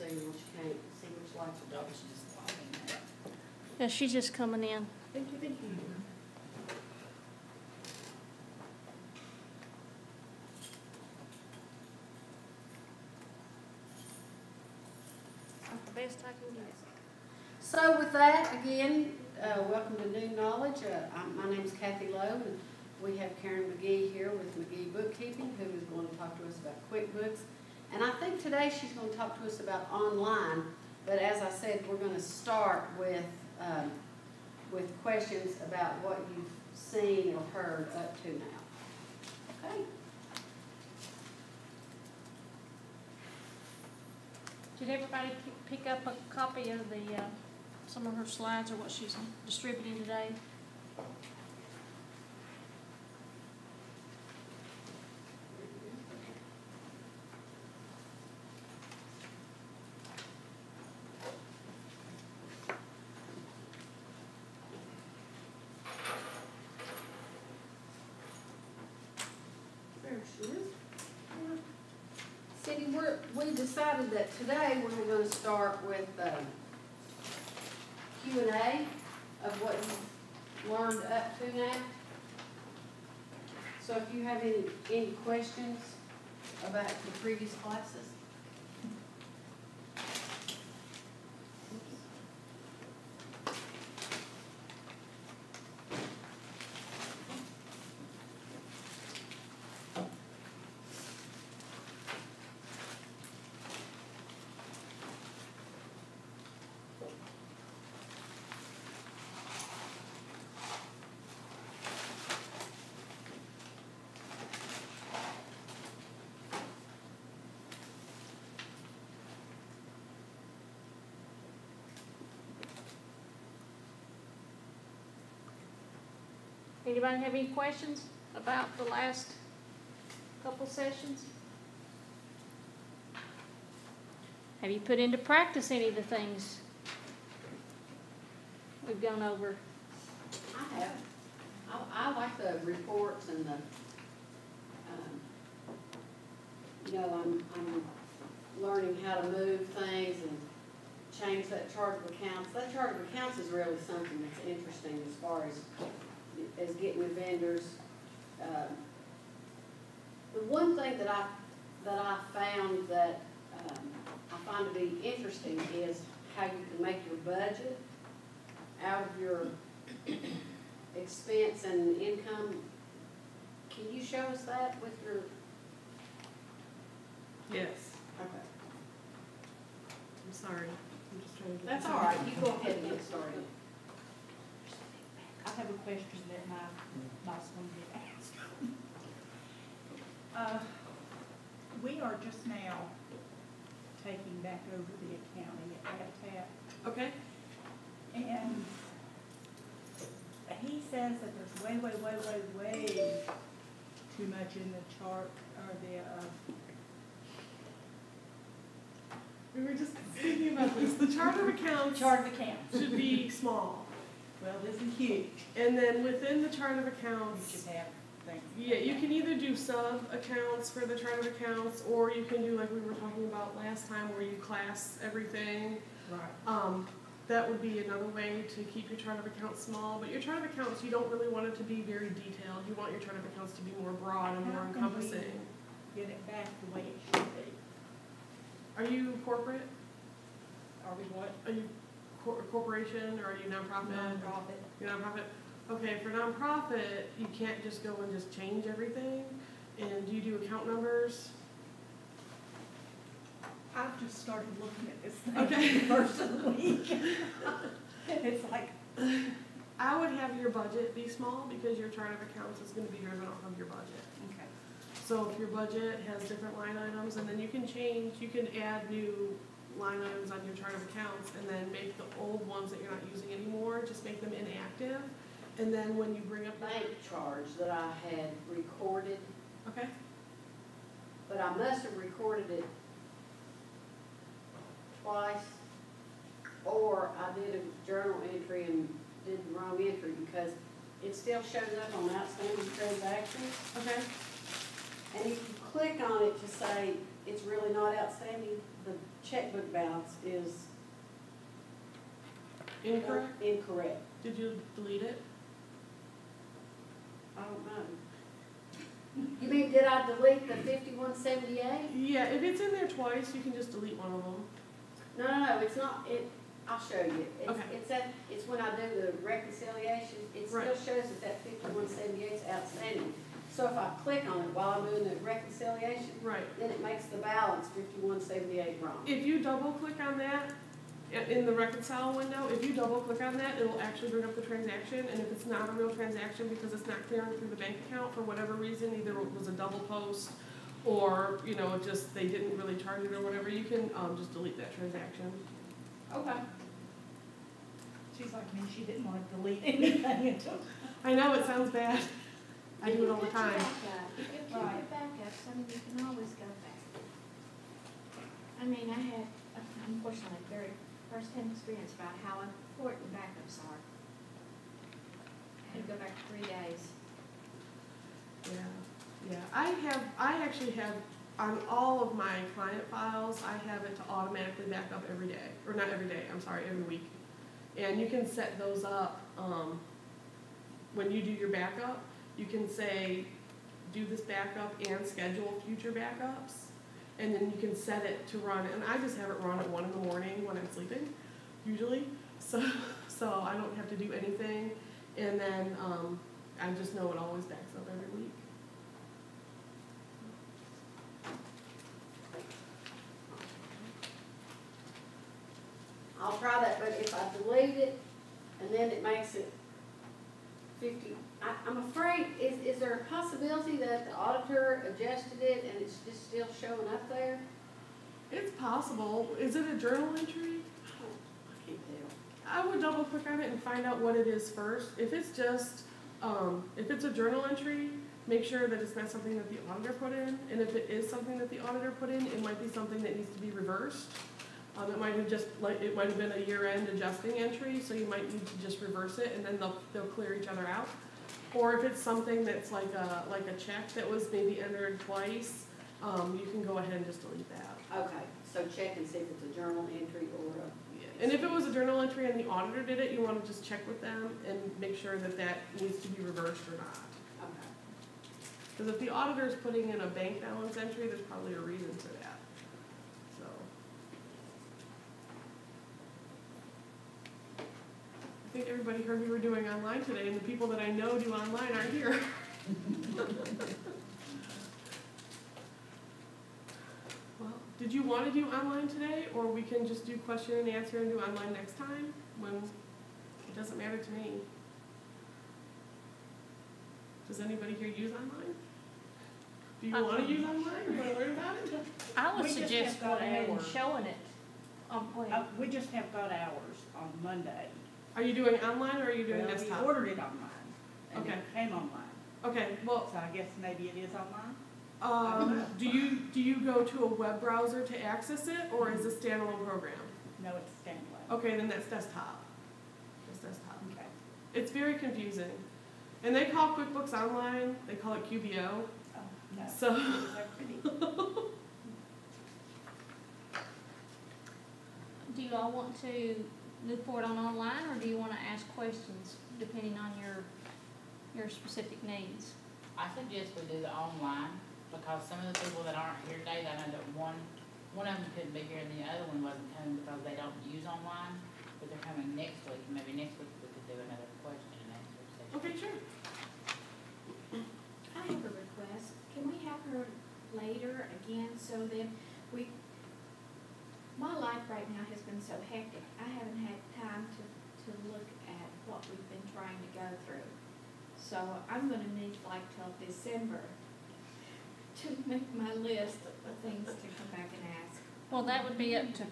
signal. She can't see which lights are dark. She just logged in there. Yeah, she's just coming in. Thank you, thank you. The best I can get. So with that, again, welcome to New Knowledge. My name's Kathy Lowe, and we have Karen Magee here with Magee Bookkeeping, who is going to talk to us about QuickBooks. And I think today she's going to talk to us about online, but as I said, we're going to start with questions about what you've seen or heard up to now. Okay? Did everybody pick up a copy of the some of her slides or what she's distributing today? There she is. Cindy, we decided that today we're going to start with Q&A of what you've learned up to now. So if you have any questions about the previous classes. Anybody have any questions about the last couple sessions? Have you put into practice any of the things we've gone over? I have. I like the reports and the, you know, I'm learning how to move things and change that chart of accounts. That chart of accounts is really something that's interesting as far as getting with vendors. The one thing that I found that I find to be interesting is how you can make your budget out of your expense and income. Can you show us that with your? Yes. Okay. I'm sorry. I'm just trying to get That's this all out. right. You go ahead and get started. I have a question that my boss wanted me to ask. We are just now taking back over the accounting at Habitat. Okay. And he says that there's way too much in the chart, or We were just thinking about this. The chart of accounts should be small. Well, this is huge. And then within the chart of You accounts, should have things. yeah, you can either do sub-accounts for the chart of accounts, or you can do like we were talking about last time where you class everything. Right. That would be another way to keep your chart of accounts small. But your chart of accounts, you don't really want it to be very detailed. You want your chart of accounts to be more broad and more encompassing. Get it back the way it should be. Are you corporate? Are we what? Are you corporation, or are you nonprofit? Nonprofit. You're nonprofit? Okay, for nonprofit, you can't just go and just change everything. And do you do account numbers? I've just started looking at this thing Okay. the first of the week. It's like, I would have your budget be small because your chart of accounts is going to be driven off of your budget. okay. So if your budget has different line items, and then you can add new line items on your chart of accounts, and then make the old ones that you're not using anymore, just make them inactive. And then when you bring up Bank charge that I had recorded, okay, but I must have recorded it twice, or I did a journal entry and did the wrong entry, because it still shows up on outstanding transactions. okay, And if you click on it to say it's really not outstanding, the checkbook balance is Incorrect? incorrect. Did you delete it? I don't know. You mean, did I delete the 5178? Yeah, if it's in there twice, you can just delete one of them. No, it's not, I'll show you. Okay. It's when I do the reconciliation, it still Right. shows that 5178 is outstanding. So if I click on it while I'm doing the reconciliation, Right. then it makes the balance 5178 wrong. If you double click on that, in the reconcile window, if you double click on that, it'll actually bring up the transaction, and if it's not a real transaction because it's not clearing through the bank account for whatever reason, either it was a double post or, you know, just they didn't really charge it or whatever, you can just delete that transaction. Okay. She's like me, she didn't want to delete anything until. I know, it sounds bad. I do it all the You've got time. your backup. You can keep your backups, I mean, you can always go back. I mean, I had, unfortunately, very first-hand experience about how important backups are. I had to go back 3 days. Yeah. I actually have, on all of my client files, I have it to automatically back up every day, or not every day, I'm sorry, every week. And you can set those up, when you do your backup, you can say, do this backup and schedule future backups. And then you can set it to run, and I just have it run at 1 in the morning when I'm sleeping, usually. So I don't have to do anything. And then I just know it always backs up every week. I'll try that, but if I delete it and then it makes it 50, I'm afraid, is there a possibility that the auditor adjusted it and it's just still showing up there? It's possible. Is it a journal entry? I can't tell. I would double click on it and find out what it is first. If it's just, if it's a journal entry, make sure that it's not something that the auditor put in. And if it is something that the auditor put in, it might be something that needs to be reversed. It might have just, like, it might have been a year-end adjusting entry, so you might need to just reverse it and then they'll clear each other out. Or if it's something that's like a check that was maybe entered twice, you can go ahead and just delete that. Okay, so check and see if it's a journal entry or a. And if it was a journal entry and the auditor did it, you want to just check with them and make sure that that needs to be reversed or not. Okay. Because if the auditor is putting in a bank balance entry, there's probably a reason for that. So. I think everybody heard we were doing online today, and the people that I know do online aren't here. Well, did you want to do online today, or we can just do question and answer and do online next time? When it doesn't matter to me. Does anybody here use online? Do you want to use online? You want to learn about it? I would We just suggest have got going ahead and ours. showing it. We just have got ours on Monday. Are you doing online or are you doing Well, desktop? we ordered it online, and Okay. it came online. Okay, well, So I guess maybe it is online? do you go to a web browser to access it, or is it a standalone program? No, it's standalone. Okay, then that's desktop. That's desktop. Okay. It's very confusing. And they call QuickBooks Online, they call it QBO. Oh, no. So, They're pretty. Do you all want to move forward on online, or do you want to ask questions depending on your specific needs? I suggest we do the online, because some of the people that aren't here today, I know that one of them couldn't be here and the other one wasn't coming because they don't use online, but they're coming next week. Maybe next week we could do another question and answer session. okay, sure. I have a request. Can we have her later again so that my life right now has been so hectic. I haven't had time to look at what we've been trying to go through. So I'm gonna need like till December to make my list of things to come back and ask. Well, that would be up to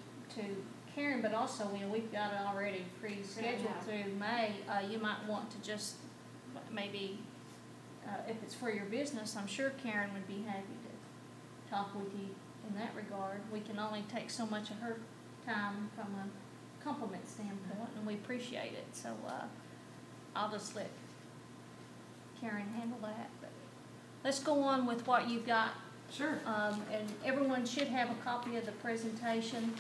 Karen, but also, we've got it already pre-scheduled through May. You might want to just maybe, if it's for your business, I'm sure Karen would be happy to talk with you in that regard. We can only take so much of her time from a compliment standpoint, and we appreciate it. So I'll just let Karen handle that. But let's go on with what you've got Sure. And everyone should have a copy of the presentation.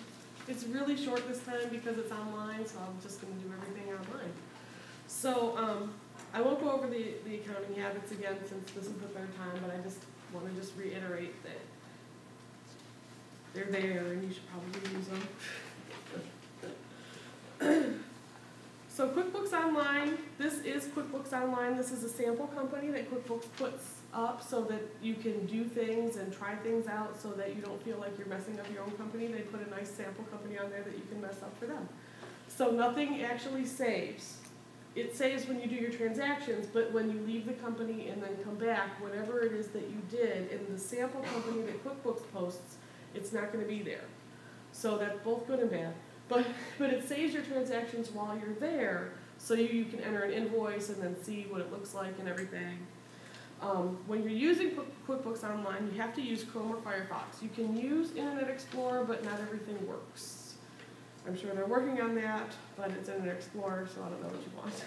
It's really short this time because it's online, so I'm just gonna do everything online. So, I won't go over the accounting habits again since this is the third time, but I just wanna reiterate that they're there and you should probably use them. So QuickBooks Online, this is QuickBooks Online. This is a sample company that QuickBooks puts up so that you can do things and try things out so that you don't feel like you're messing up your own company. They put a nice sample company on there that you can mess up for them. So nothing actually saves. It saves when you do your transactions, but when you leave the company and then come back, whatever it is that you did in the sample company that QuickBooks posts, it's not going to be there. So that's both good and bad. But it saves your transactions while you're there, so you can enter an invoice and then see what it looks like and everything. When you're using QuickBooks Online, you have to use Chrome or Firefox. You can use Internet Explorer, but not everything works. I'm sure they're working on that, but it's Internet Explorer, so I don't know what you want.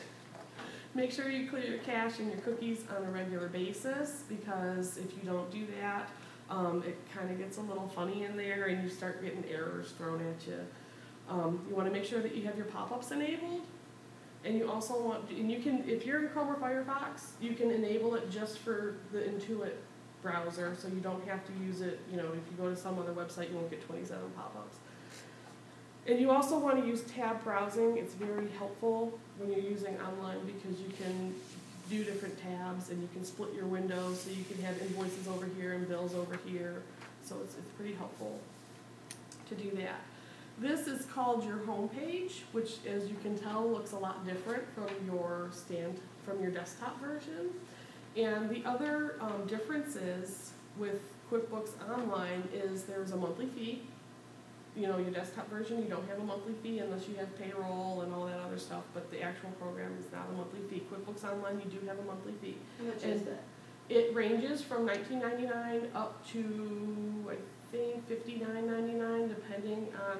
Make sure you clear your cache and your cookies on a regular basis, because if you don't do that, it kind of gets a little funny in there and you start getting errors thrown at you. You want to make sure that you have your pop-ups enabled, and you also want, and you can, if you're in Chrome or Firefox, you can enable it just for the Intuit browser, so you don't have to use it, you know, if you go to some other website, you won't get 27 pop-ups. And you also want to use tab browsing. It's very helpful when you're using online because you can do different tabs and you can split your windows, so you can have invoices over here and bills over here, so it's pretty helpful to do that. This is called your home page, which, as you can tell, looks a lot different from your desktop version. And the other differences with QuickBooks Online is there's a monthly fee. You know, your desktop version, you don't have a monthly fee unless you have payroll and all that other stuff, but the actual program is not a monthly fee. QuickBooks Online, you do have a monthly fee. How much is that? It ranges from $19.99 up to, I think, $59.99, depending on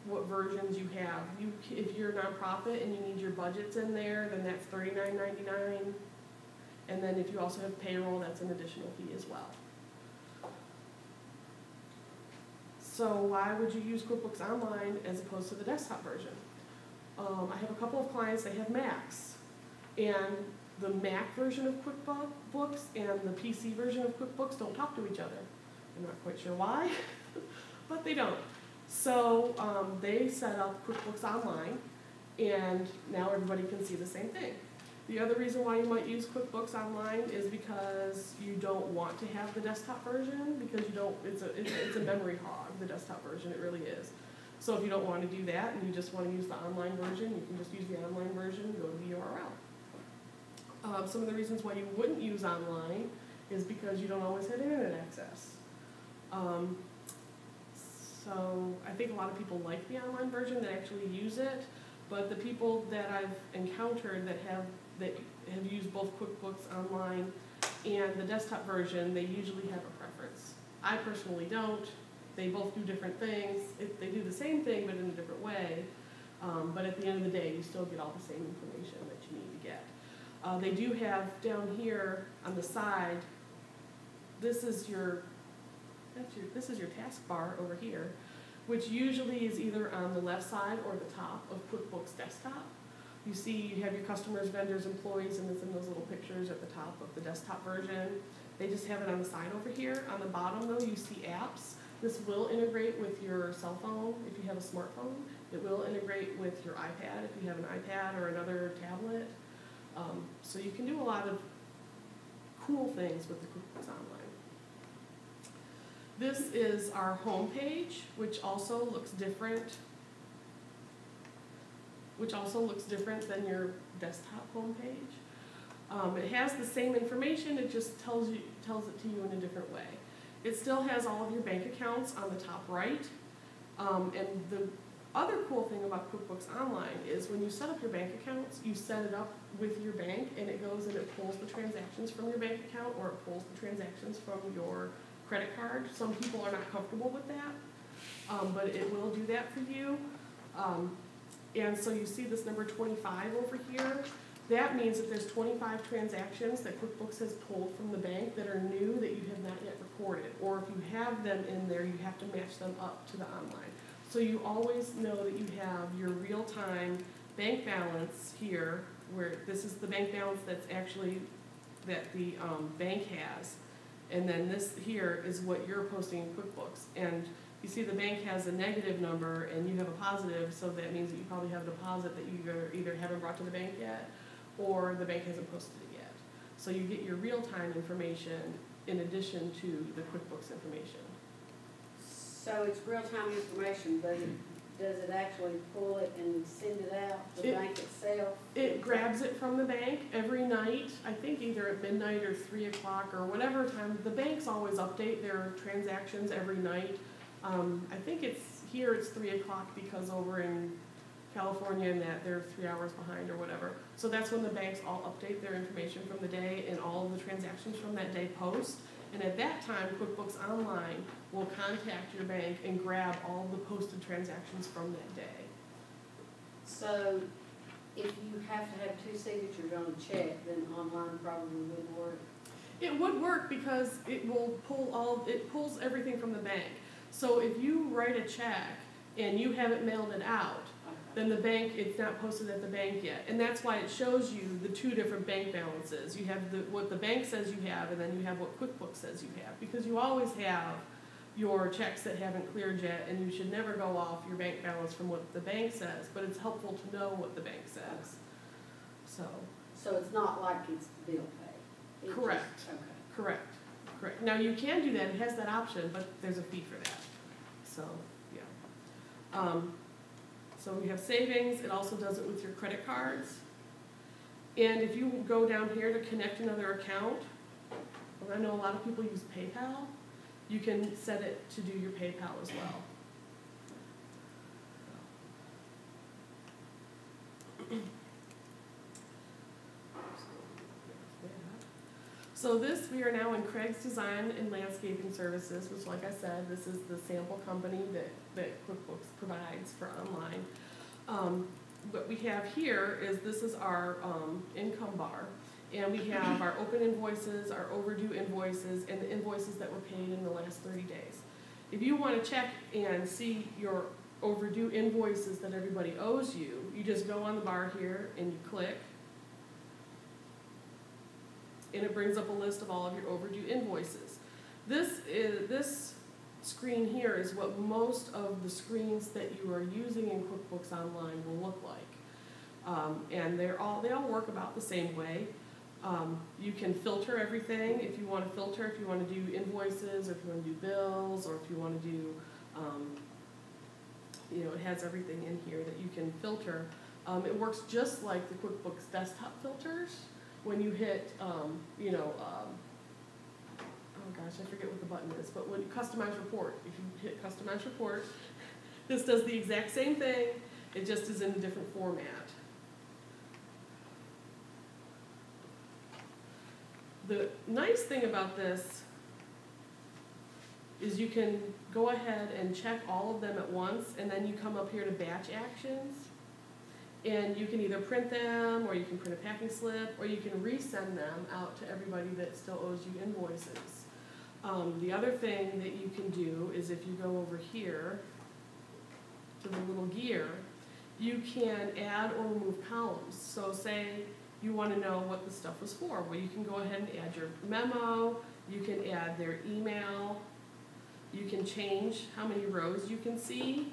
what versions you have. If you're a nonprofit and you need your budgets in there, then that's $39.99. And then if you also have payroll, that's an additional fee as well. So why would you use QuickBooks Online as opposed to the desktop version? I have a couple of clients, they have Macs. And the Mac version of QuickBooks and the PC version of QuickBooks don't talk to each other. I'm not quite sure why, but they don't. So they set up QuickBooks Online, and now everybody can see the same thing. The other reason why you might use QuickBooks Online is because you don't want to have the desktop version, because you don't. It's a memory hog, the desktop version. It really is. So if you don't want to do that and you just want to use the online version, you can just use the online version and go to the URL. Some of the reasons why you wouldn't use online is because you don't always have internet access. So I think a lot of people like the online version that actually use it, but the people that I've encountered that have used both QuickBooks Online and the desktop version, they usually have a preference. I personally don't. They both do different things. They do the same thing, but in a different way. But at the end of the day, you still get all the same information that you need to get. They do have down here on the side, this is your taskbar over here, which usually is either on the left side or the top of QuickBooks Desktop. You see you have your customers, vendors, employees, and it's in those little pictures at the top of the desktop version. They just have it on the side over here. On the bottom though, you see apps. This will integrate with your cell phone if you have a smartphone. It will integrate with your iPad if you have an iPad or another tablet. So you can do a lot of cool things with the QuickBooks Online. This is our home page, which also looks different than your desktop home page. It has the same information, it just tells it to you in a different way. It still has all of your bank accounts on the top right. And the other cool thing about QuickBooks Online is when you set up your bank accounts, you set it up with your bank and it goes and it pulls the transactions from your bank account or it pulls the transactions from your credit card. Some people are not comfortable with that, but it will do that for you. And so you see this number 25 over here. That means that there's 25 transactions that QuickBooks has pulled from the bank that are new that you have not yet recorded. Or if you have them in there, you have to match them up to the online. So you always know that you have your real-time bank balance here, where this is the bank balance that's actually, that the bank has. And then this here is what you're posting in QuickBooks. And you see the bank has a negative number and you have a positive, so that means that you probably have a deposit that you either haven't brought to the bank yet or the bank hasn't posted it yet. So you get your real-time information in addition to the QuickBooks information. So it's real-time information, but does it actually pull it and send it out, the bank itself? It grabs it from the bank every night, I think either at midnight or 3 o'clock or whatever time. The banks always update their transactions every night. I think here it's 3 o'clock because over in California and that they're 3 hours behind or whatever. So that's when the banks all update their information from the day and all of the transactions from that day post. And at that time, QuickBooks Online will contact your bank and grab all the posted transactions from that day. So if you have to have 2 signatures on a check, then online probably wouldn't work. It would work because it will it pulls everything from the bank. So if you write a check and you haven't mailed it out, then the bank, it's not posted at the bank yet. And that's why it shows you the 2 different bank balances. You have what the bank says you have, and then you have what QuickBooks says you have. Because you always have your checks that haven't cleared yet, and you should never go off your bank balance from what the bank says, but it's helpful to know what the bank says. So it's not like it's bill pay? Correct. Okay. Correct. Now you can do that, it has that option, but there's a fee for that. So, yeah. So we have savings, it also does it with your credit cards. And if you go down here to connect another account, well, I know a lot of people use PayPal, you can set it to do your PayPal as well. So we are now in Craig's Design and Landscaping Services, which, like I said, this is the sample company that QuickBooks provides for online. What we have here is this is our income bar, and we have our open invoices, our overdue invoices, and the invoices that were paid in the last 30 days. If you want to check and see your overdue invoices that everybody owes you, you just go on the bar here and you click, and it brings up a list of all of your overdue invoices. This screen here is what most of the screens that you are using in QuickBooks Online will look like. And they all work about the same way. You can filter everything if you want to filter, if you want to do invoices, or if you want to do bills, or if you want to do, it has everything in here that you can filter. It works just like the QuickBooks desktop filters. When you hit, oh gosh, I forget what the button is, but when you customize report, if you hit customize report, this does the exact same thing, it just is in a different format. The nice thing about this is you can go ahead and check all of them at once, and then you come up here to batch actions. And you can either print them, or you can print a packing slip, or you can resend them out to everybody that still owes you invoices. The other thing that you can do is if you go over here to the little gear, you can add or remove columns. So say you want to know what the stuff was for. Well, you can go ahead and add your memo, you can add their email, you can change how many rows you can see.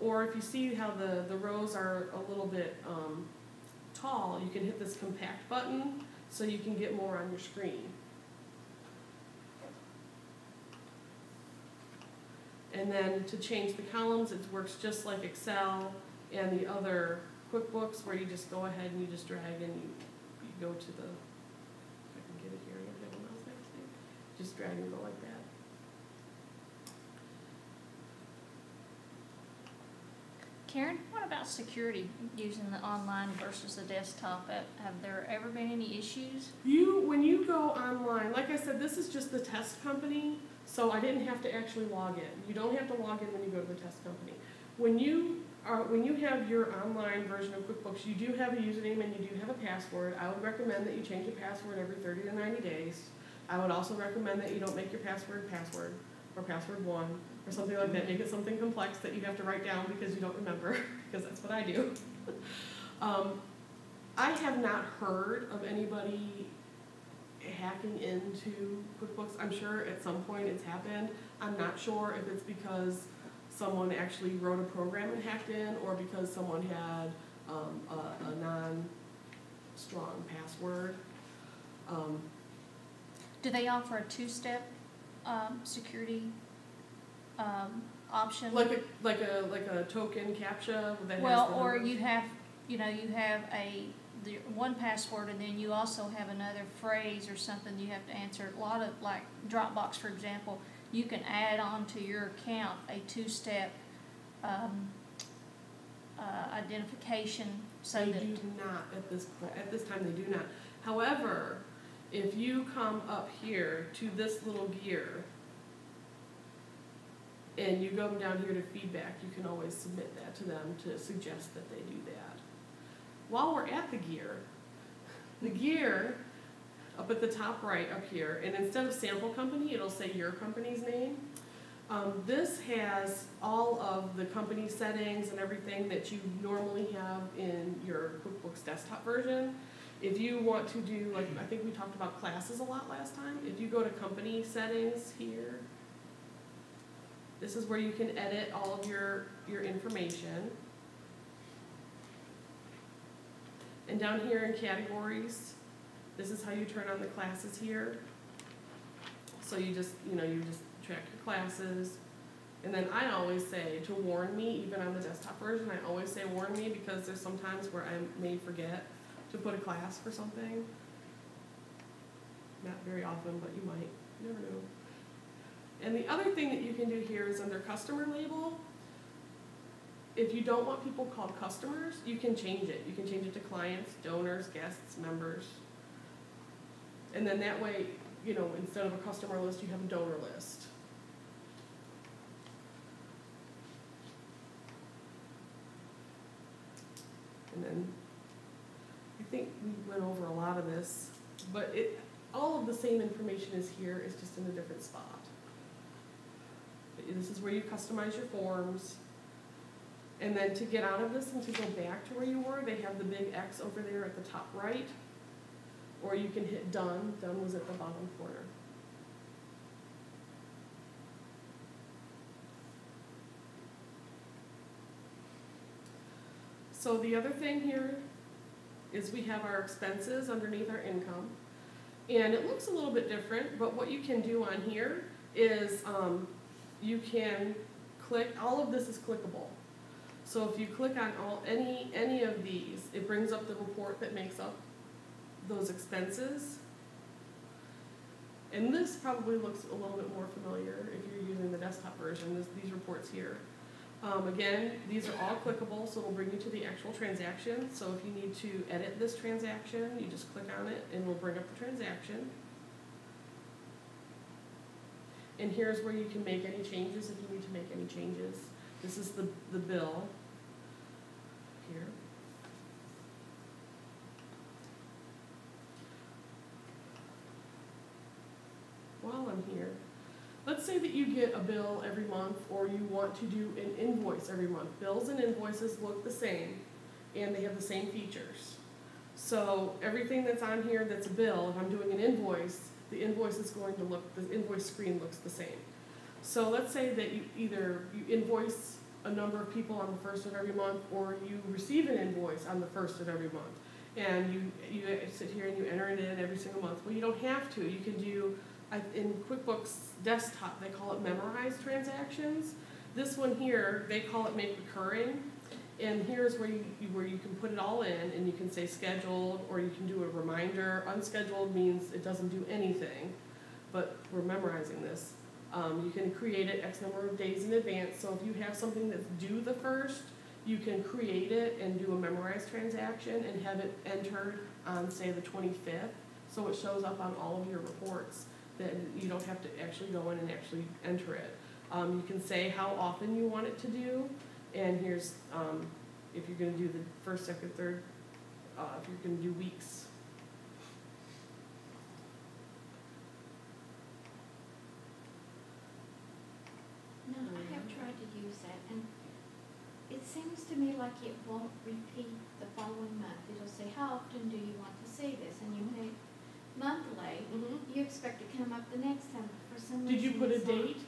Or if you see how the rows are a little bit tall, you can hit this compact button so you can get more on your screen. And then to change the columns, it works just like Excel and the other QuickBooks, where you just go ahead and you just drag and you go to the, if I can get it here, I don't have a mouse next to me. Just drag and go like that. Karen, what about security using the online versus the desktop? Have there ever been any issues? When you go online, like I said, this is just the test company, so I didn't have to actually log in. You don't have to log in when you go to the test company. When you when you have your online version of QuickBooks, you do have a username and you do have a password. I would recommend that you change your password every 30 to 90 days. I would also recommend that you don't make your password or password 1 or something like that. Make it something complex that you have to write down because you don't remember, because that's what I do. I have not heard of anybody hacking into QuickBooks. I'm sure at some point it's happened. I'm not sure if it's because someone actually wrote a program and hacked in, or because someone had a non-strong password. Do they offer a two-step security option? Like a token captcha that has Well, the or numbers? you have the one password, and then you also have another phrase or something you have to answer. A lot of, like Dropbox, for example, you can add on to your account a two-step identification, so They that do not at this point. At this time, they do not. However, if you come up here to this little gear and you go down here to feedback, you can always submit that to them to suggest that they do that. While we're at the gear up at the top right up here, and instead of sample company, it'll say your company's name. This has all of the company settings and everything that you normally have in your QuickBooks desktop version. If you want to do, like, I think we talked about classes a lot last time. If you go to company settings here, this is where you can edit all of your information. And down here in categories, this is how you turn on the classes here. So you just track your classes. And then I always say to warn me, even on the desktop version, I always say warn me, because there's sometimes where I may forget to put a class for something. Not very often, but you might. You never know. And the other thing that you can do here is under customer label. If you don't want people called customers, you can change it. You can change it to clients, donors, guests, members. And then that way, instead of a customer list, you have a donor list. And then I think we went over a lot of this, but all of the same information is here, it's just in a different spot. This is where you customize your forms. And then to get out of this and to go back to where you were, they have the big X over there at the top right. Or you can hit done. Done was at the bottom corner. So the other thing here is we have our expenses underneath our income. And it looks a little bit different, but what you can do on here is you can click, all of this is clickable. So if you click on any of these, it brings up the report that makes up those expenses. And this probably looks a little bit more familiar if you're using the desktop version, these reports here. Again, these are all clickable, so it'll bring you to the actual transaction. So if you need to edit this transaction, you just click on it and it'll bring up the transaction. And here's where you can make any changes if you need to make any changes. This is the bill here. While I'm here, let's say that you get a bill every month, or you want to do an invoice every month. Bills and invoices look the same, and they have the same features. So everything that's on here that's a bill, if I'm doing an invoice, the invoice is going to look, the invoice screen looks the same. So let's say that you invoice a number of people on the first of every month, or you receive an invoice on the first of every month. And you sit here and you enter it in every single month. Well, you don't have to. You can do, in QuickBooks Desktop, they call it memorized transactions. This one here, they call it make recurring. And here's where you can put it all in, and you can say scheduled, or you can do a reminder. Unscheduled means it doesn't do anything, but we're memorizing this. You can create it X number of days in advance. So if you have something that's due the first, you can create it and do a memorized transaction and have it entered on, say, the 25th. So it shows up on all of your reports, that you don't have to actually go in and actually enter it. You can say how often you want it to do. And here's, if you're gonna do the first, second, third, if you're gonna do weeks. No, I have tried to use that, and it seems to me like it won't repeat the following month. It'll say, how often do you want to see this? And you pay monthly, you expect to come up the next time, but for some reason. Did you put a it's not. date?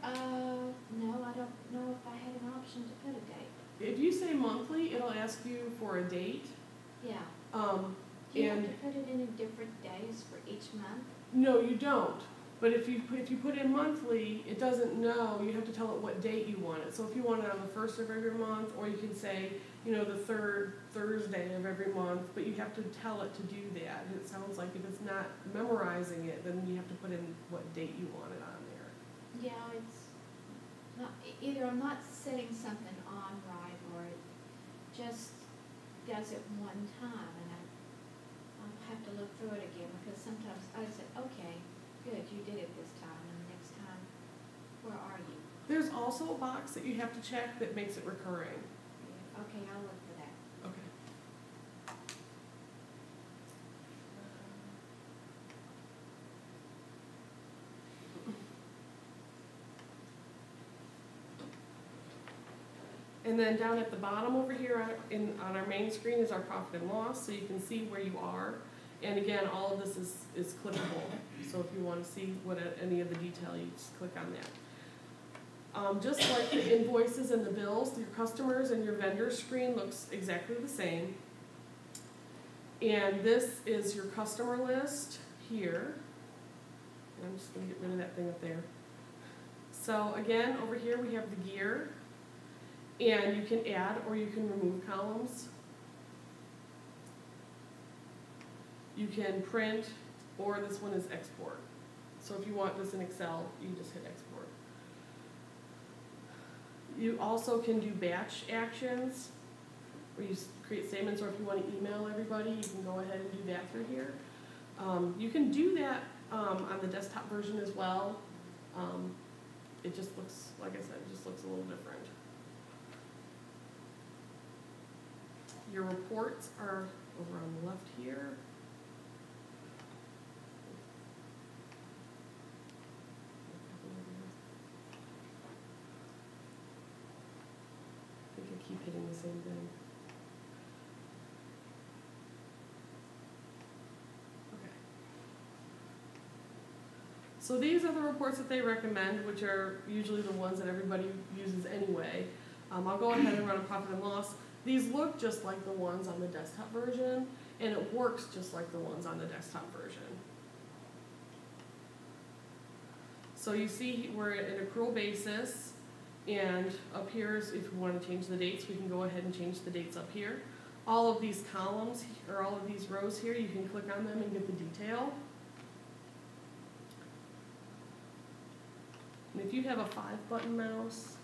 No, I don't know if I had an option to put a date. If you say monthly, it'll ask you for a date. Yeah. Um, Do you have and to put it in different days for each month? no, you don't. But if you put in monthly, it doesn't know. You have to tell it what date you want it. So if you want it on the first of every month, or you can say, you know, the third Thursday of every month, but you have to tell it to do that. And it sounds like if it's not memorizing it, then you have to put in what date you want it on there. Yeah, it's not, either I'm not setting something on right, or it just does it one time, and I'll have to look through it again, because sometimes I say, okay, good, you did it this time, and the next time, where are you? There's also a box that you have to check that makes it recurring. Yeah, okay, I'll look for that. Okay. And then down at the bottom over here on our main screen is our profit and loss, so you can see where you are. And again, all of this is clickable, so if you want to see any of the detail, you just click on that. Just like the invoices and the bills, your customers and your vendors screen looks exactly the same. And this is your customer list here. And I'm just going to get rid of that thing up there. So again, over here we have the gear. And you can add or you can remove columns. You can print, or this one is export. So if you want this in Excel, you just hit export. You also can do batch actions, where you create statements, or if you want to email everybody, you can go ahead and do that through here. You can do that on the desktop version as well. It just looks, like I said, it just looks a little different. Your reports are over on the left here. I think I keep hitting the same thing. Okay. So these are the reports that they recommend, which are usually the ones that everybody uses anyway. I'll go ahead and run a profit and loss. These look just like the ones on the desktop version, and it works just like the ones on the desktop version. So you see we're at an accrual basis, and up here is if we want to change the dates, we can go ahead and change the dates up here. All of these columns, or all of these rows here, you can click on them and get the detail. And if you have a 5-button mouse,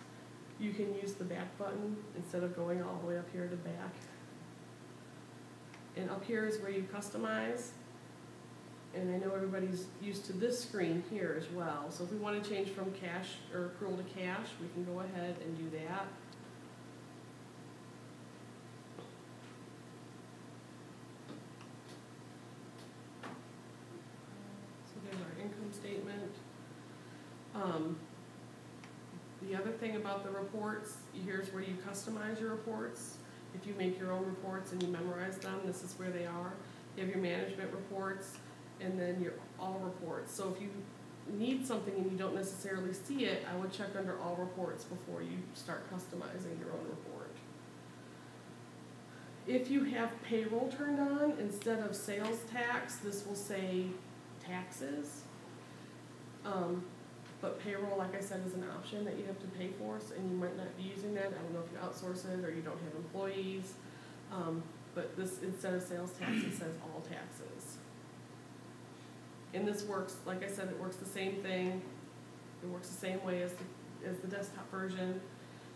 you can use the back button instead of going all the way up here to back. And up here is where you customize. And I know everybody's used to this screen here as well. So if we want to change from cash or accrual to cash, we can go ahead and do that. So there's our income statement. The other thing about the reports, here's where you customize your reports. If you make your own reports and you memorize them, this is where they are. You have your management reports, and then your all reports. So if you need something and you don't necessarily see it, I would check under all reports before you start customizing your own report. If you have payroll turned on instead of sales tax, this will say taxes. But payroll, like I said, is an option that you have to pay for, and you might not be using that. I don't know if you outsource it or you don't have employees. But this, instead of sales tax, it says all taxes. And this works, like I said, it works the same thing. It works the same way as the desktop version.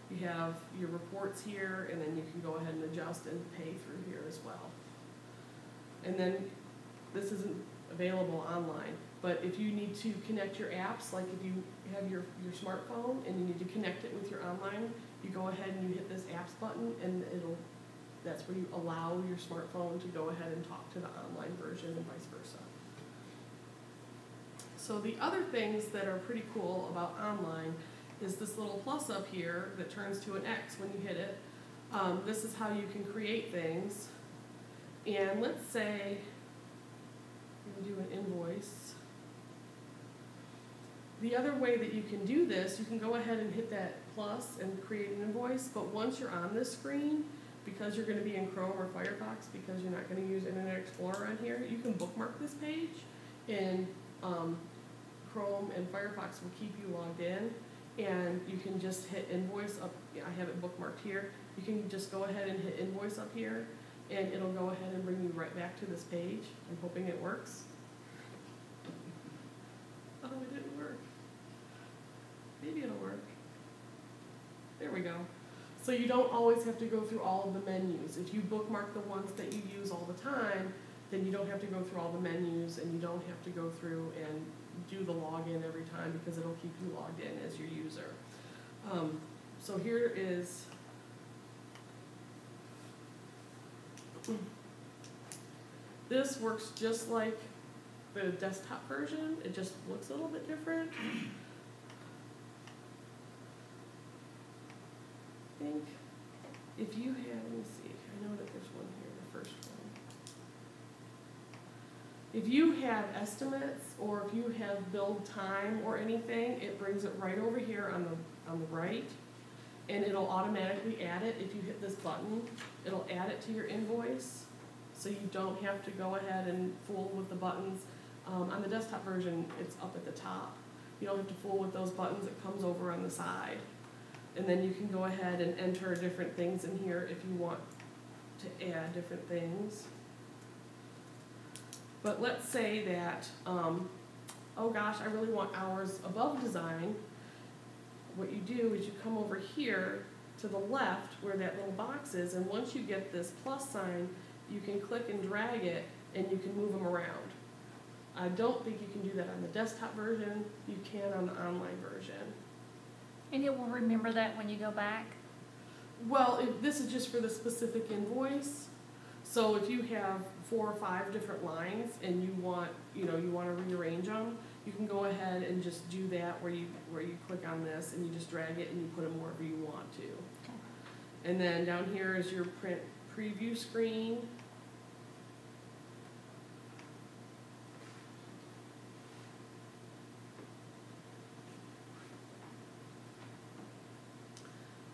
You have your reports here, and then you can go ahead and adjust and pay through here as well. And then this isn't available online. But if you need to connect your apps, like if you have your smartphone and you need to connect it with your online, you go ahead and you hit this apps button, and that's where you allow your smartphone to go ahead and talk to the online version and vice versa. So the other things that are pretty cool about online is this little plus up here that turns to an X when you hit it. This is how you can create things. And let's say you do an invoice. The other way that you can do this, you can go ahead and hit that plus and create an invoice, but once you're on this screen, because you're going to be in Chrome or Firefox, because you're not going to use Internet Explorer on here, you can bookmark this page, and Chrome and Firefox will keep you logged in, and you can just hit invoice up. I have it bookmarked here. You can just go ahead and hit invoice up here, and it'll go ahead and bring you right back to this page. I'm hoping it works. Oh, it didn't work. Maybe it'll work. There we go. So you don't always have to go through all of the menus. If you bookmark the ones that you use all the time, then you don't have to go through all the menus, and you don't have to go through and do the login every time, because it'll keep you logged in as your user. So here is this works just like the desktop version. It just looks a little bit different. I think if you have, let me see, I know that there's one here, the first one. If you have estimates, or if you have billed time or anything, it brings it right over here on the right, and it'll automatically add it. If you hit this button, it'll add it to your invoice, so you don't have to go ahead and fool with the buttons. On the desktop version, it's up at the top. You don't have to fool with those buttons. It comes over on the side. And then you can go ahead and enter different things in here if you want to add different things. But let's say that, oh gosh, I really want hours above design. What you do is you come over here to the left where that little box is, and once you get this plus sign, you can click and drag it, and you can move them around. I don't think you can do that on the desktop version. You can on the online version. And it will remember that when you go back? Well, this is just for the specific invoice. So if you have 4 or 5 different lines and you want to rearrange them, you can go ahead and just do that where you click on this and you just drag it and you put them wherever you want to. Okay. And then down here is your print preview screen.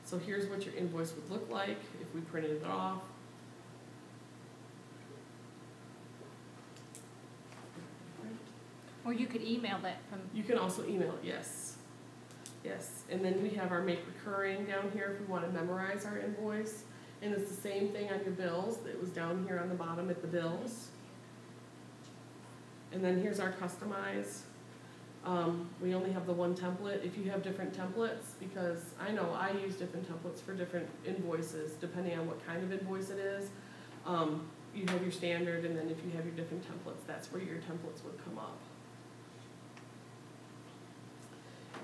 So here's what your invoice would look like if we printed it off. Or you could email that from... You can also email it, yes. Yes, and then we have our make recurring down here if we want to memorize our invoice. And it's the same thing on your bills. It was down here on the bottom at the bills. And then here's our customize. We only have the one template. If you have different templates, because I know I use different templates for different invoices, depending on what kind of invoice it is. You have your standard, and then if you have your different templates, that's where your templates would come up.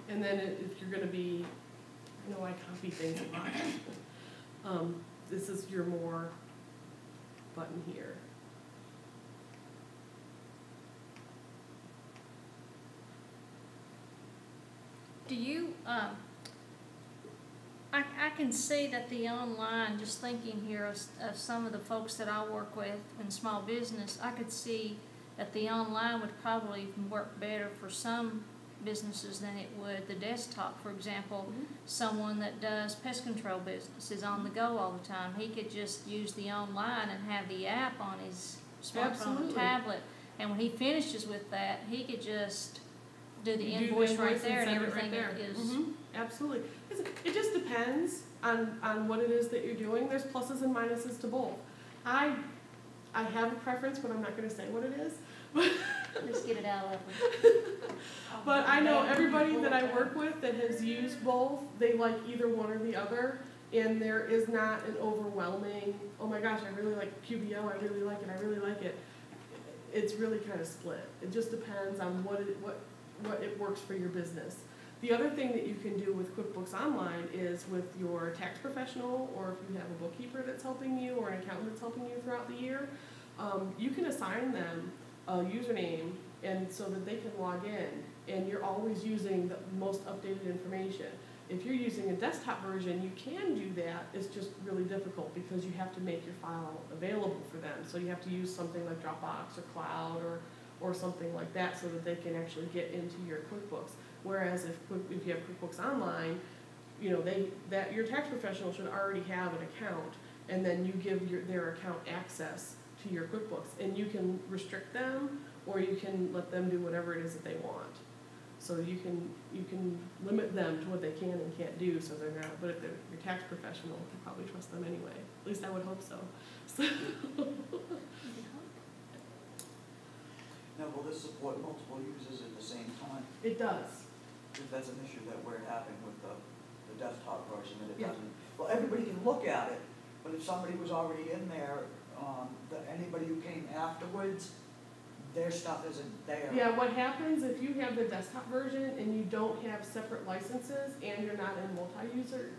And then if you're going to be, I know I copy things a lot. This is your more button here. Do you, I can see that the online, just thinking here of some of the folks that I work with in small business, I could see that the online would probably work better for some businesses than it would the desktop. For example, someone that does pest control business is on the go all the time. He could just use the online and have the app on his smartphone or tablet, and when he finishes with that, he could just do the invoice right there and everything is... Absolutely. It just depends on what it is that you're doing. There's pluses and minuses to both. I have a preference, but I'm not going to say what it is. Just get it out of them. But I know everybody that I work with that has used both, they like either one or the other, and there is not an overwhelming, oh my gosh, I really like QBO, I really like it, I really like it. it's really kind of split. It just depends on what it works for your business. The other thing that you can do with QuickBooks Online is with your tax professional, or if you have a bookkeeper that's helping you or an accountant that's helping you throughout the year, you can assign them a username and so that they can log in, and you're always using the most updated information. If you're using a desktop version, you can do that. It's just really difficult because you have to make your file available for them. So you have to use something like Dropbox or Cloud or something like that so that they can actually get into your QuickBooks. Whereas if you have QuickBooks Online, you know, your tax professional should already have an account, and then you give their account access to your QuickBooks, and you can restrict them or you can let them do whatever it is that they want. So you can limit them to what they can and can't do, so they're not. But if they're your tax professional, you probably trust them anyway. At least I would hope so. Now, will this support multiple users at the same time? It does. Because that's an issue that we're having with the desktop version, that it Yeah. doesn't, well, everybody can look at it, but if somebody was already in there, anybody who came afterwards, their stuff isn't there. Yeah, what happens if you have the desktop version and you don't have separate licenses and you're not in multi-user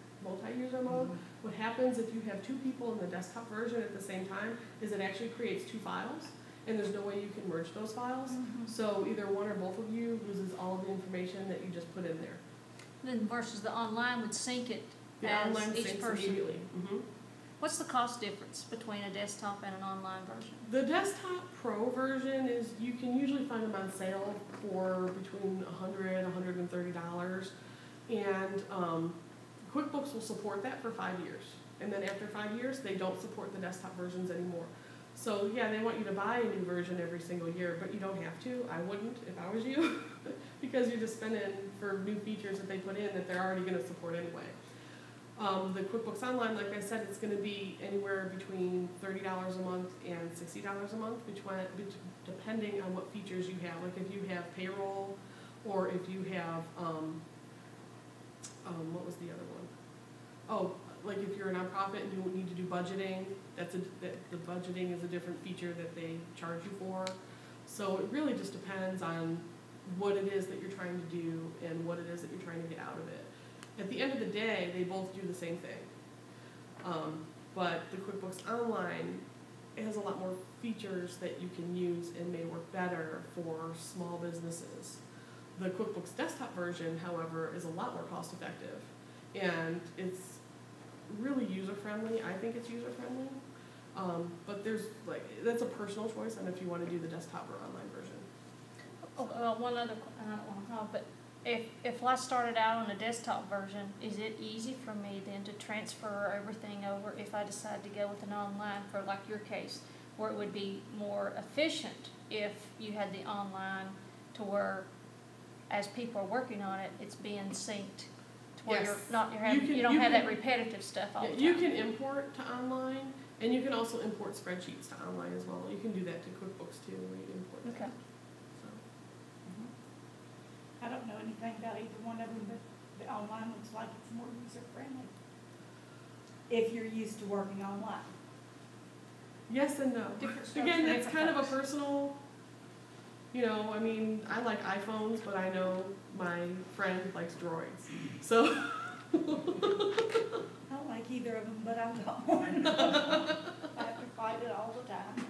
mode, what happens if you have two people in the desktop version at the same time is it actually creates two files, and there's no way you can merge those files. So either one or both of you loses all of the information that you just put in there. Then versus the online would sync it The as online each syncs person. immediately. What's the cost difference between a desktop and an online version? The desktop pro version is, you can usually find them on sale for between $100 and $130, and QuickBooks will support that for 5 years, and then after 5 years they don't support the desktop versions anymore. So yeah, they want you to buy a new version every single year, but you don't have to. I wouldn't if I was you, because you're just spending for new features that they put in that they're already going to support anyway. The QuickBooks Online, like I said, it's going to be anywhere between $30 a month and $60 a month, depending on what features you have. Like if you have payroll, or if you have, what was the other one? Oh, like if you're a nonprofit and you need to do budgeting, the budgeting is a different feature that they charge you for. So it really just depends on what it is that you're trying to do and what it is that you're trying to get out of it. At the end of the day, they both do the same thing. But the QuickBooks Online has a lot more features that you can use and may work better for small businesses. The QuickBooks Desktop version, however, is a lot more cost effective, and it's really user-friendly. I think it's user-friendly. But that's a personal choice on if you want to do the desktop or online version. Oh, one other, I don't want to know, but if I started out on a desktop version, is it easy for me then to transfer everything over if I decide to go with an online for like your case, where it would be more efficient if you had the online to where as people are working on it, it's being synced to where Yes. you don't have that repetitive stuff all the time. You can import to online, and you can also import spreadsheets to online as well. You can do that to QuickBooks too, where you import that. Okay. So. I don't know anything about either one of them, but the online looks like it's more user-friendly. If you're used to working online. Yes and no. Different strokes Again, for that's different kind of a folks. personal, I mean, I like iPhones, but I know my friend likes droids. So. I don't like either of them, but I'm going. I have to fight it all the time.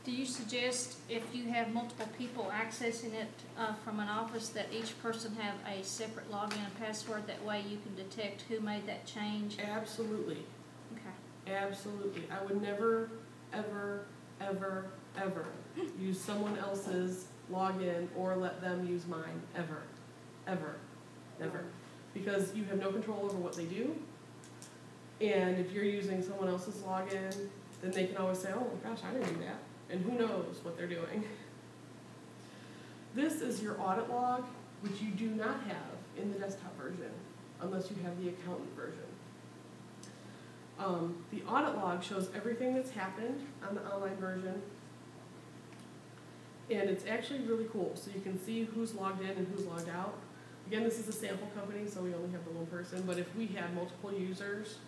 Do you suggest if you have multiple people accessing it from an office that each person have a separate login and password? That way you can detect who made that change? Absolutely, Okay. absolutely. I would never, ever, ever, ever use someone else's login or let them use mine, ever, ever, never. Because you have no control over what they do. And if you're using someone else's login, then they can always say, oh gosh, I didn't do that. And who knows what they're doing. This is your audit log, which you do not have in the desktop version, unless you have the accountant version. The audit log shows everything that's happened on the online version. And it's actually really cool, so you can see who's logged in and who's logged out. Again, this is a sample company, so we only have the one person, but if we had multiple users,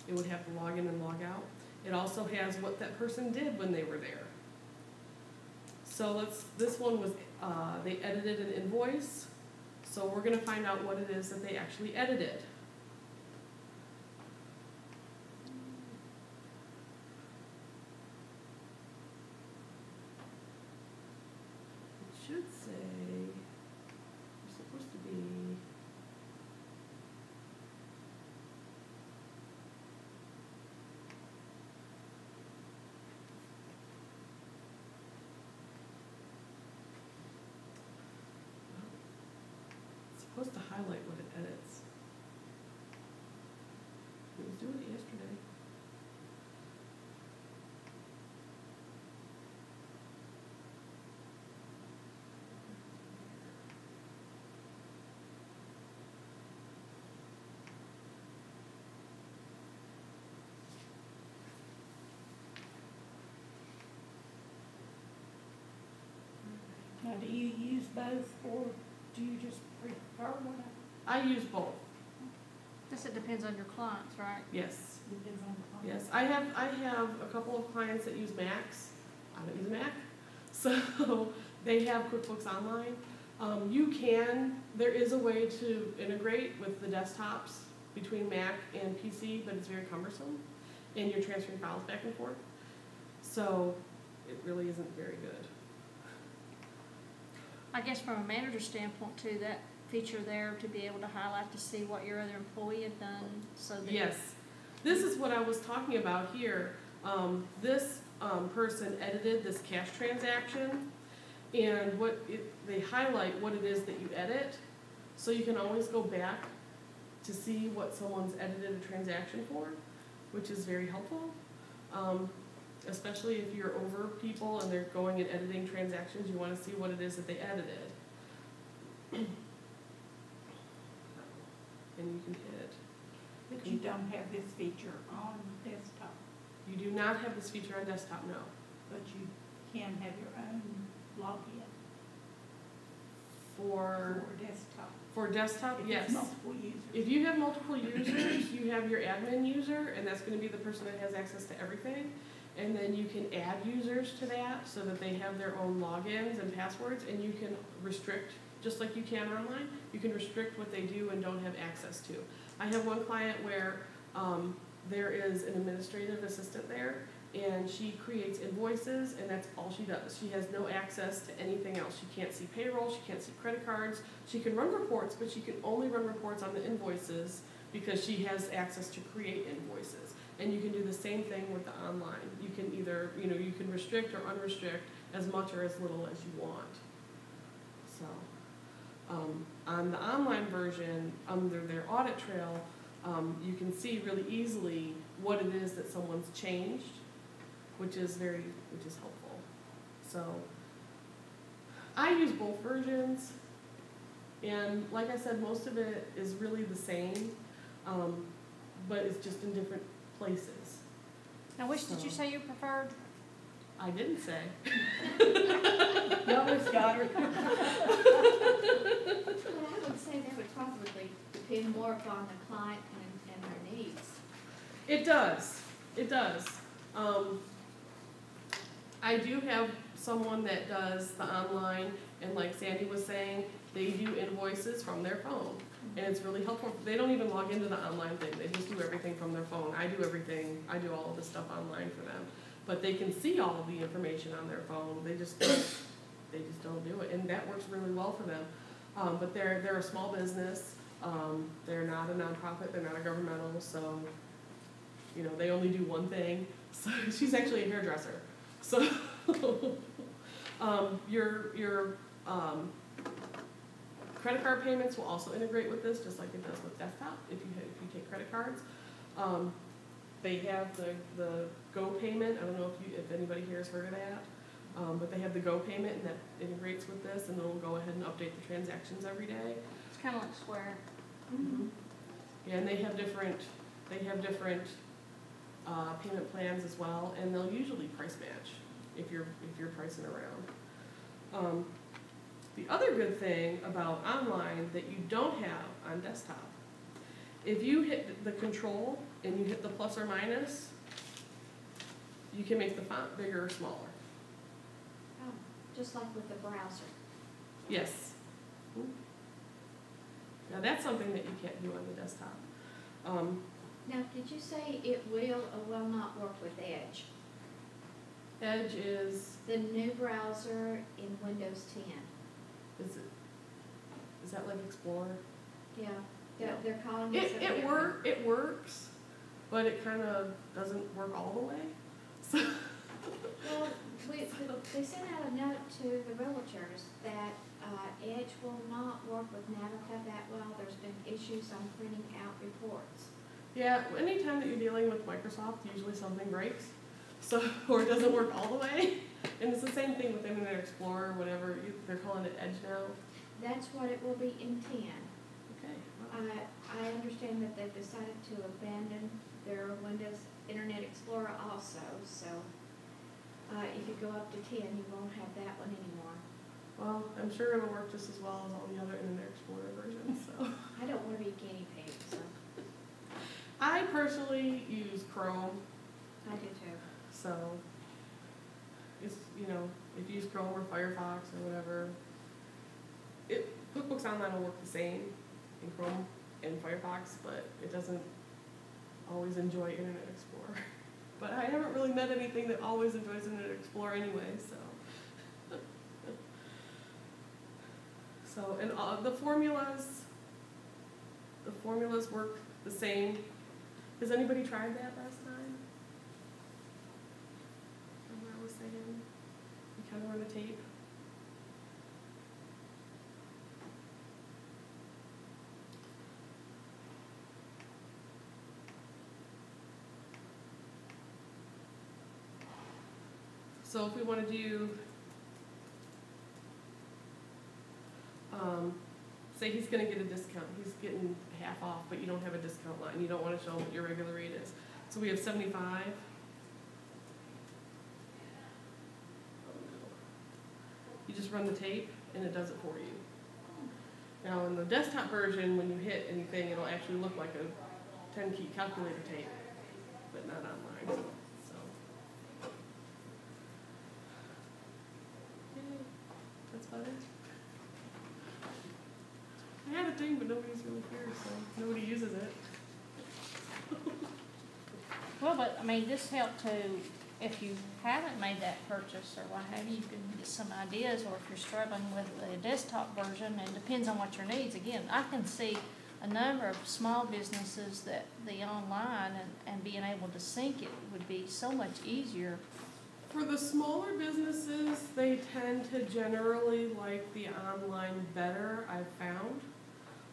it would have to log in and log out. It also has what that person did when they were there. So this one was, they edited an invoice, so we're gonna find out what it is that they actually edited. It should say, it's supposed to be, it's supposed to highlight what it edits. It was doing it yesterday. Now, do you use both, or do you just prefer one? I use both, Guess it depends on your clients, right? yes. Depends on the client. Yes, I have a couple of clients that use Macs. I don't use a Mac, so they have QuickBooks Online. There is a way to integrate with the desktops between Mac and PC, but it's very cumbersome, and you're transferring files back and forth. So it really isn't very good. I guess from a manager standpoint too, that feature there to be able to highlight to see what your other employee had done, so that. Yes, this is what I was talking about here. This person edited this cash transaction, and they highlight what it is that you edit, so you can always go back to see what someone's edited a transaction for, which is very helpful. Especially if you're over people and they're going and editing transactions, you want to see what it is that they edited. And you can hit. But you don't have this feature on desktop, You do not have this feature on desktop, no. but you can have your own login For for desktop. desktop, If yes. it's multiple users. If you have multiple users, you have your admin user, and that's going to be the person that has access to everything. And then you can add users to that so that they have their own logins and passwords, and you can restrict, just like you can online, you can restrict what they do and don't have access to. I have one client where there is an administrative assistant there, and she creates invoices, and that's all she does. She has no access to anything else. She can't see payroll, she can't see credit cards. She can run reports, but she can only run reports on the invoices because she has access to create invoices. And you can do the same thing with the online. You can either, you can restrict or unrestrict as much or as little as you want. So, on the online version, under their audit trail, you can see really easily what it is that someone's changed, which is helpful. So, I use both versions, and like I said, most of it is really the same, but it's just in different places. Now, which did you say you preferred? I didn't say. Youngest daughter. Well, I would say that would probably depend more upon the client and their needs. It does. It does. I do have someone that does the online, and like Sandy was saying, they do invoices from their phone. And it's really helpful. They don't even log into the online thing. They just do everything from their phone. I do everything. I do all of the stuff online for them. but they can see all of the information on their phone, they just don't do it, and that works really well for them. But they're a small business, they're not a nonprofit, they're not a governmental, so, you know, they only do one thing. So she's actually a hairdresser, so your credit card payments will also integrate with this, just like it does with desktop, if you take credit cards. They have the Go payment, I don't know if anybody here has heard of that, but they have the Go payment, and that integrates with this, and it'll go ahead and update the transactions every day. It's kind of like Square. Mm-hmm. Yeah, and they have different payment plans as well, and they'll usually price match if you're pricing around. The other good thing about online that you don't have on desktop, if you hit the control and you hit the plus or minus, you can make the font bigger or smaller. Oh, just like with the browser. Yes. Now that's something that you can't do on the desktop. Now, did you say it will or will not work with Edge? Edge is, The new browser in Windows 10. is that like Explorer? Yeah, they're calling it something different. It works, but it kind of doesn't work all the way. So Well, they sent out a note to the realtors that Edge will not work with Navica that well. There's been issues on printing out reports. yeah, anytime that you're dealing with Microsoft, usually something breaks, so or it doesn't work all the way. And it's the same thing with Internet Explorer, whatever they're calling it Edge now. That's what it will be in 10. Okay. I understand that they've decided to abandon their Windows Internet Explorer also, so if you go up to 10, you won't have that one anymore. Well, I'm sure it'll work just as well as all the other Internet Explorer versions. So I don't want to be guinea pig, so I personally use Chrome, I do too. so it's, you know, if you use Chrome or Firefox or whatever, QuickBooks Online will work the same in Chrome and Firefox, but it doesn't always enjoy Internet Explorer. But I haven't really met anything that always enjoys Internet Explorer anyway, so. So, and the formulas work the same. Has anybody tried that last time? Remember I was saying, you kind of run the tape. So if we want to do, say he's going to get a discount, he's getting half off, but you don't have a discount line, you don't want to show him what your regular rate is. So we have 75. You just run the tape and it does it for you. Now in the desktop version, when you hit anything, it'll actually look like a 10-key calculator tape, but not online. So. That's about it. I had a thing, but nobody's really here, so nobody uses it. Well, but I mean, this helped to, if you haven't made that purchase or what have you, you can get some ideas, or if you're struggling with the desktop version, and depends on what your needs. Again, I can see a number of small businesses that the online and being able to sync it would be so much easier. For the smaller businesses, they tend to generally like the online better, I've found.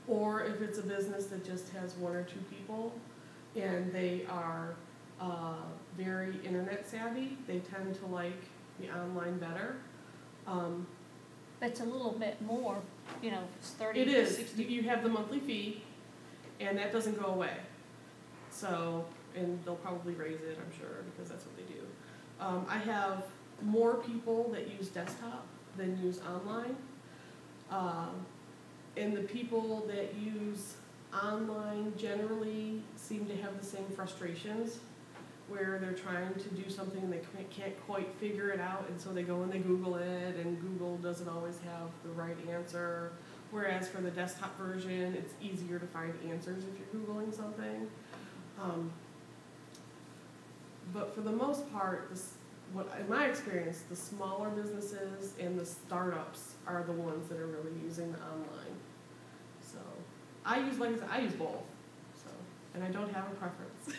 Or if it's a business that just has one or two people and they are very internet savvy, they tend to like the online better. It's a little bit more, you know, it's 30 It to is. 60. You have the monthly fee, and that doesn't go away. So, and they'll probably raise it, I'm sure, because that's what they do. I have more people that use desktop than use online. And the people that use online generally seem to have the same frustrations, where they're trying to do something and they can't quite figure it out, and so they go and they Google it, and Google doesn't always have the right answer. Whereas for the desktop version, it's easier to find answers if you're Googling something. But for the most part, in my experience, the smaller businesses and the startups are the ones that are really using the online. So, I use both, so, and I don't have a preference.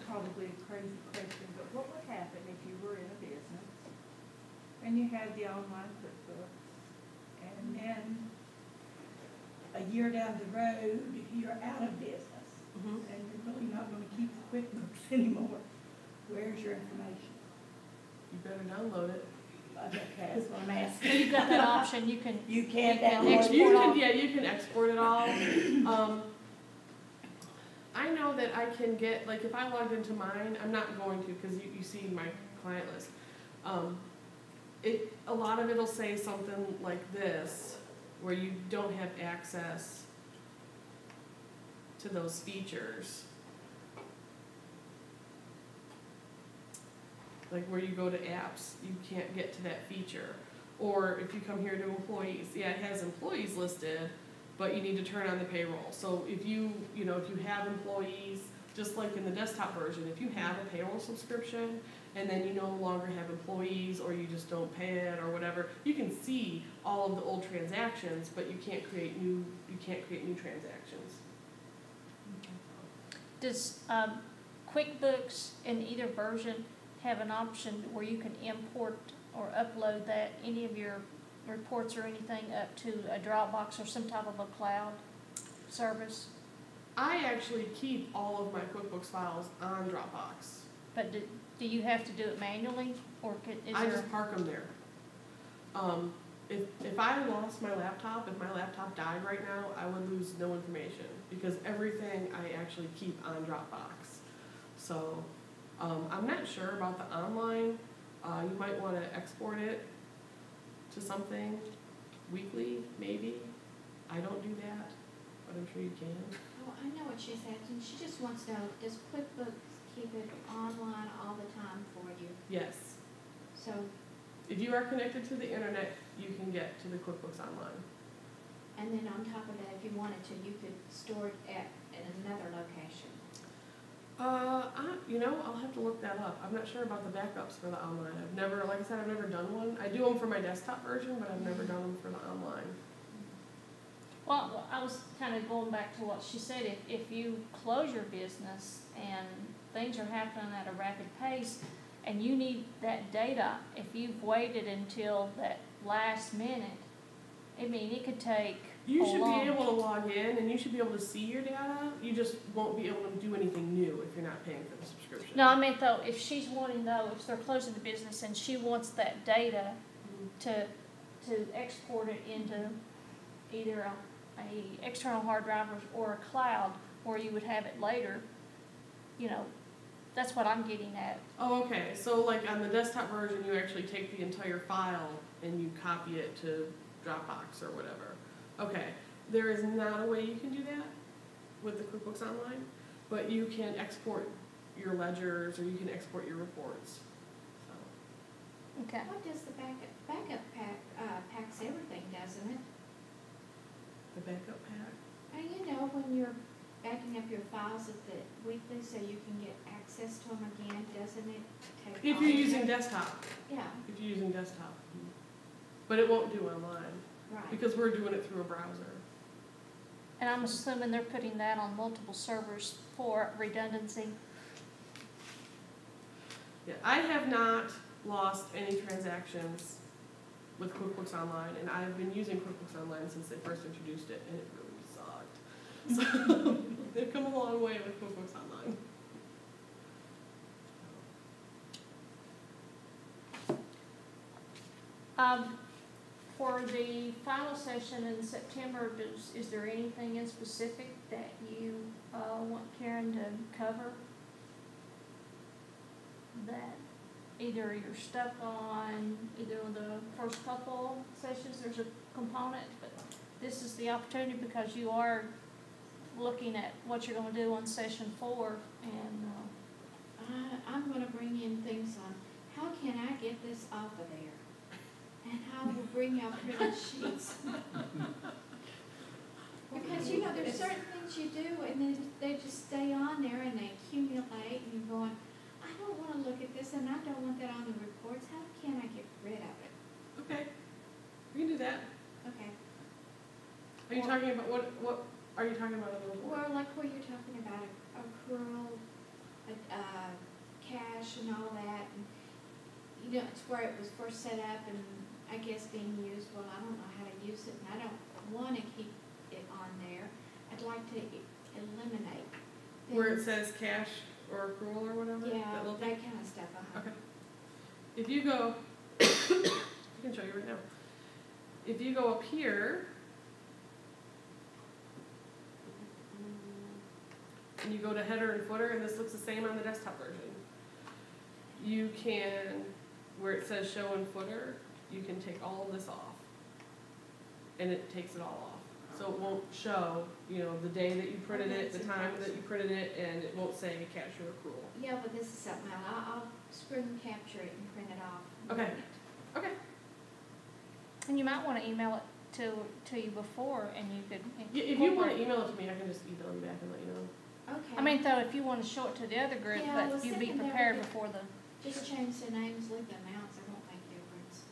Probably a crazy question, but what would happen if you were in a business and you had the online QuickBooks, and then a year down the road, you're out of business, Mhm. and you're really not gonna keep the QuickBooks anymore? Where's your information? You better download it. Okay, that's what I'm asking. You've got that option, you can. You can't can download export You it. all. can, yeah, you can export it all. I know that I can get, like, if I logged into mine, I'm not going to, because you see my client list. A lot of it'll say something like this, where you don't have access to those features. Like where you go to apps, you can't get to that feature. Or if you come here to employees, yeah, it has employees listed, but you need to turn on the payroll. So if if you have employees, just like in the desktop version, if you have a payroll subscription and then you no longer have employees, or you just don't pay it or whatever, you can see all of the old transactions, but you can't create new transactions. Does QuickBooks in either version have an option where you can import or upload any of your reports or anything up to a Dropbox or some type of a cloud service? I actually keep all of my QuickBooks files on Dropbox. But do you have to do it manually, or is I there? just park them there. If I lost my laptop, if my laptop died right now, I would lose no information, because everything I actually keep on Dropbox. So, I'm not sure about the online. You might want to export it to something weekly, maybe. I don't do that, but I'm sure you can. Oh, I know what she's asking. She just wants to know, does QuickBooks keep it online all the time for you? Yes. So, If you are connected to the internet, you can get to the QuickBooks Online. and then on top of that, if you wanted to, you could store it at another location. I'll have to look that up. I'm not sure about the backups for the online. Like I said, I've never done one. I do them for my desktop version, but I've never done them for the online. Well, I was kind of going back to what she said. If you close your business and things are happening at a rapid pace, and you need that data, if you've waited until that last minute, it could take You should long. be able to log in and you should be able to see your data. You just won't be able to do anything new if you're not paying for the subscription. No, I meant though, if she's wanting though, if they're closing the business and she wants that data to export it into either a external hard drive or a cloud where you would have it later, that's what I'm getting at. Oh, okay. So like on the desktop version, you actually take the entire file and you copy it to Dropbox or whatever. Okay. There is not a way you can do that with the QuickBooks Online, but you can export your ledgers or you can export your reports. So. Okay. What does the backup pack, packs everything, doesn't it? The backup pack? And when you're backing up your files at the weekly so you can get access to them again, doesn't it take? If all you're of using that? desktop. Yeah, If you're using desktop. But it won't do online right. because we're doing it through a browser. And I'm assuming they're putting that on multiple servers for redundancy. Yeah, I have not lost any transactions with QuickBooks Online, and I've been using QuickBooks Online since they first introduced it, and it really sucked. So they've come a long way with QuickBooks Online. For the final session in September, is there anything in specific that you want Karen to cover? That either you're stuck on, either of the first couple sessions, there's a component, but this is the opportunity because you are looking at what you're gonna do on session 4, and, I'm gonna bring in things on, how can I get this off of there? And I will bring out printed sheets. Because, there's certain things you do, and then they just stay on there, and they accumulate, and you're going, I don't wanna look at this, and I don't want that talking about, what are you talking about? Well, like where you're talking about accrual, cash and all that, and, you know, it's where it was first set up and I guess being used, well, I don't know how to use it, and I don't wanna keep it on there. I'd like to eliminate Where it things. says cash or accrual or whatever? Yeah, that little that thing? kind of stuff, Okay. If you go, I can show you right now. If you go up here, and you go to header and footer, and this looks the same on the desktop version. You can, where it says show and footer, you can take all of this off. And it takes it all off. So it won't show, you know, the day that you printed it, the time that you printed it, and it won't say cash or accrual. Yeah, but this is something I'll screen capture it and print it off. Okay. Okay. And you might wanna email it to you before, and you could. Yeah, if you want to email it to me, I can just email you back and let you know. Okay. I mean, though, if you wanna show it to the other group, Yeah, I but was you'd be thinking that prepared would be- before the. Just change the names, leave the amounts, it won't make a difference.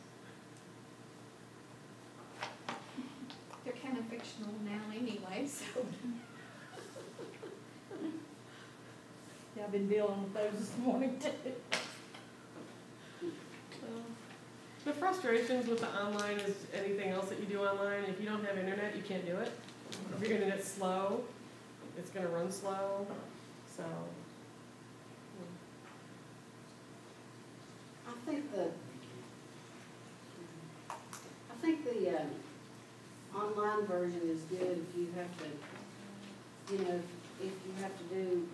They're kind of fictional now anyway, so. Yeah, I've been dealing with those this morning too. The frustrations with the online is anything else that you do online. If you don't have internet, you can't do it. If your internet's slow, it's gonna run slow, so. I think the online version is good if you have to, you know, if you have to do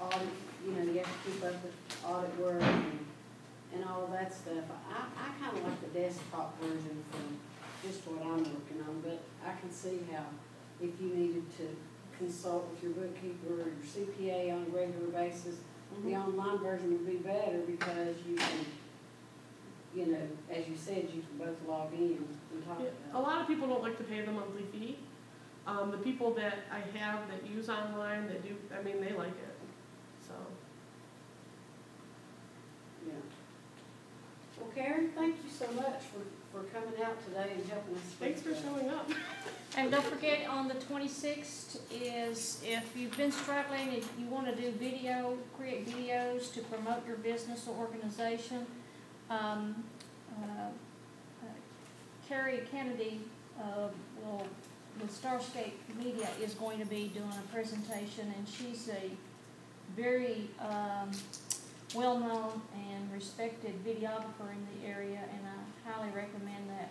audit, you know, you have to keep up with audit work and all of that stuff. I kind of like the desktop version for just what I'm working on, but I can see how if you needed to consult with your bookkeeper or your CPA on a regular basis, the online version would be better because you can, you know, as you said, you can both log in and talk Yeah, a about lot of people don't like to pay the monthly fee. The people that I have that use online, that do, I mean, they like it, so. it. Yeah. Well, Karen, thank you so much for coming out today and helping us. Thanks for showing up. And don't forget, on the 26th is, if you've been struggling, if you want to do create videos to promote your business or organization, Carrie Kennedy with Starscape Media is going to be doing a presentation, and she's a very well-known and respected videographer in the area, and I highly recommend that